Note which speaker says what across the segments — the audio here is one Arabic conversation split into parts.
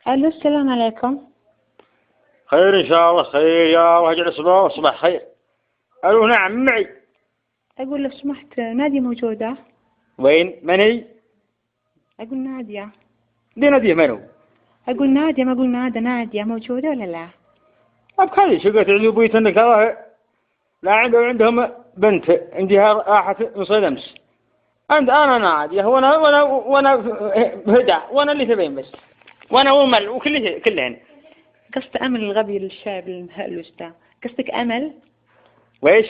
Speaker 1: الو، السلام عليكم.
Speaker 2: خير إن شاء الله، خير يا الله يجعل صباح خير. ألو نعم معي.
Speaker 1: اقول لو سمحت نادية موجودة؟
Speaker 2: وين من هي؟
Speaker 1: اقول نادية.
Speaker 2: دي نادية من هو؟
Speaker 1: اقول نادية، ما اقول نادية موجودة ولا لا؟
Speaker 2: أبخلي شقت عزوبيت إنك ترى لا عندهم بنت عندها راحت من صيد أمس. أنا نادية وأنا هدى وأنا اللي تبين بس، وأنا ومل وكلهن.
Speaker 1: قصد امل الغبي الشاب المهلوس ده، قصدك امل؟
Speaker 2: ويش؟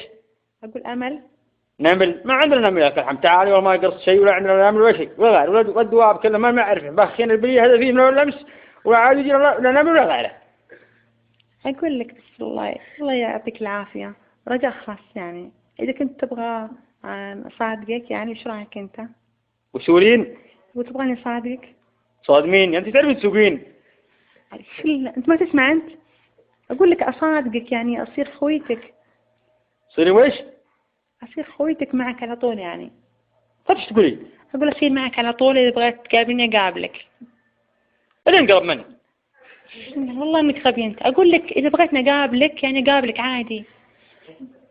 Speaker 1: اقول امل.
Speaker 2: نمل ما عندنا نمل يا الحمد، تعالي والله ما قص شيء ولا عندنا نمل ولا شيء ولا غير، ولا الدواب كله ما أعرفه، بخين البريه هذا فيه من الأمس ولا عاد يجي لا نمل ولا غيره.
Speaker 1: اقول لك بس الله يعطيك العافية، رجاء خاص يعني، اذا كنت تبغى اصادقك يعني ايش رايك انت؟
Speaker 2: وسولين؟
Speaker 1: وتبغاني اصادقك؟
Speaker 2: صاد مين؟ أنت تعرفين تسوقين؟
Speaker 1: انت ما تسمع انت؟ اقول لك اصادقك يعني اصير خويتك.
Speaker 2: صيري ويش؟
Speaker 1: اصير خويتك معك على طول يعني.
Speaker 2: ايش تقولي؟
Speaker 1: اقول اصير معك على طول، اذا بغيت تقابلني اقابلك.
Speaker 2: الين قرب مني.
Speaker 1: والله انك غبي انت. اقول لك اذا بغيتني اقابلك يعني اقابلك عادي.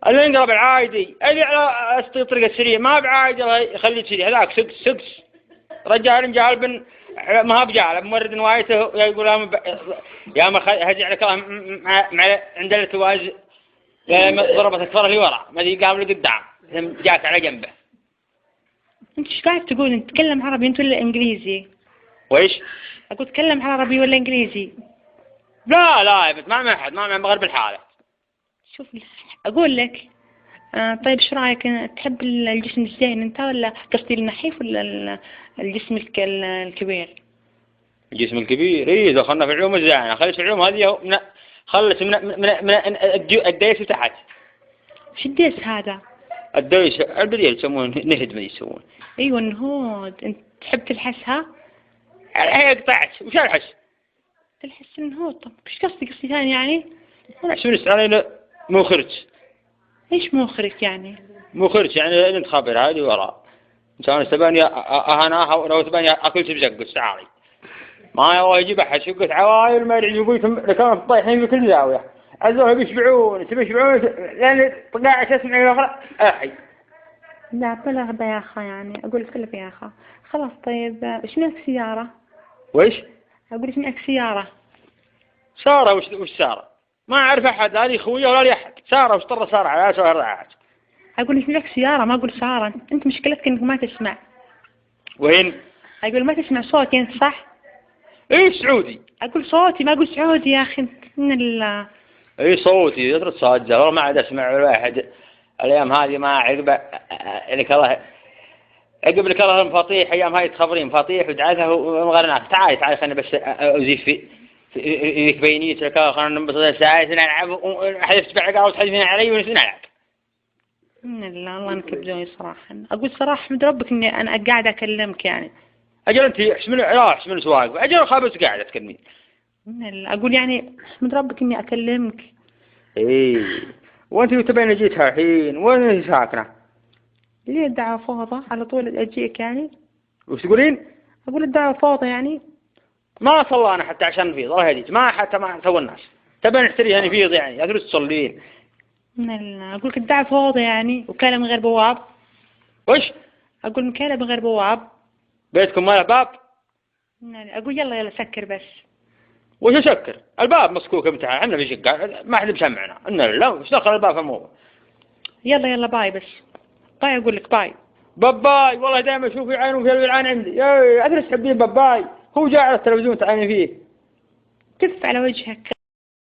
Speaker 2: الين قرب العادي اللي على طريق السريع ما بعادي، الله يخليه سريع هذاك سقس رجال جالب ما هو بجال ممرد نوايته يقول يا ما هجي على كلام مع عند التواز ضربت الكفر اللي ورا ما يقابل قدام جاك على جنبه.
Speaker 1: انت ايش قاعد تقول؟ انت تتكلم عربي انت ولا انجليزي؟
Speaker 2: ويش؟
Speaker 1: اقول تتكلم عربي ولا انجليزي؟
Speaker 2: لا يا بنت ما أحد ما بغير بالحالة.
Speaker 1: شوف اقول لك طيب ايش رايك، تحب الجسم الزين انت ولا قصدي النحيف ولا الجسم الكبير؟
Speaker 2: الجسم الكبير إيه، دخلنا في العلوم الزينة، خلص العلوم هذه خلص من الديس تحت.
Speaker 1: وش الديس هذا؟
Speaker 2: الديس البديل يسمونه نهد ما يسمونه.
Speaker 1: ايوه النهود. انت تحب تلحسها؟
Speaker 2: هي قطعت وش الحس؟
Speaker 1: تلحس النهود. طب ايش قصدك قصدي ثاني يعني؟
Speaker 2: أنا شو علينا مخرج.
Speaker 1: ايش مخرج يعني؟
Speaker 2: مخرج يعني انت خبر هذه وراء انسان تباني اهناها لو تباني اكل تبزق تعالي ما هو يجيب احد شقت عوايل ما يدري يقول لكم طايحين في كل زاويه عزوها بيشبعون لان قاعد تسمع الاخرى احي.
Speaker 1: لا بلا غبا يا اخا يعني، اقول لك بلا يا اخا. خلاص طيب ايش معك سياره؟
Speaker 2: ويش؟
Speaker 1: اقول ايش معك سياره؟
Speaker 2: ساره وش ساره؟ ما اعرف احد، هذه خويه ولا لي احد. ساره وش طر ساره على سؤال رعات.
Speaker 1: اقول ايش معك سياره ما اقول ساره. انت مشكلتك انك ما تسمع.
Speaker 2: وين؟
Speaker 1: اقول ما تسمع صوتي انت صح؟
Speaker 2: ايه سعودي.
Speaker 1: اقول صوتي ما اقول سعودي يا اخي من ال.
Speaker 2: ايه صوتي يدرس صاجة والله ما عاد اسمع ولا واحد الايام هذه ما عقب لك الله عقب لك الله المفاطيح ايام هاي تخبرين مفاطيح ودعتها ومغرناك. تعالي خلينا بس ازيف في بينيت لك خلينا ننبسط ساعه نلعب حذفت بعقا وتحذفين علي ونلعب.
Speaker 1: من الله انك بدوني صراحه. اقول صراحه احمد ربك اني انا قاعده اكلمك يعني.
Speaker 2: اجل انت احسن سواق اجل خابس قاعده تكلمين.
Speaker 1: اقول يعني احمد ربك اني اكلمك.
Speaker 2: ايه وانت تبين جيتها الحين وين ساكنه؟
Speaker 1: ليه الدعوة فوضى على طول اجيك يعني؟
Speaker 2: وش تقولين؟
Speaker 1: اقول الدعوة فوضى يعني.
Speaker 2: ما صلى انا حتى عشان نفيض الله يهديك ما حتى ما سوى الناس تبين نشتريها نفيض يعني ادري تصلين.
Speaker 1: اقول لك الدعوة فوضى يعني وكاله من غير بواب.
Speaker 2: وش؟
Speaker 1: اقول مكاله من غير بواب.
Speaker 2: بيتكم ما له باب؟
Speaker 1: اقول يلا سكر بس.
Speaker 2: وش اسكر؟ الباب مسكوك امتحان احنا في شقه ما حد بسمعنا ان لا وش دخل الباب في الموضوع.
Speaker 1: يلا باي بس. باي اقول لك باي.
Speaker 2: باباي والله دائما اشوف يعانون في العين عندي يا ادري تحبين باباي هو جاء على التلفزيون تعاني فيه.
Speaker 1: كف على وجهك.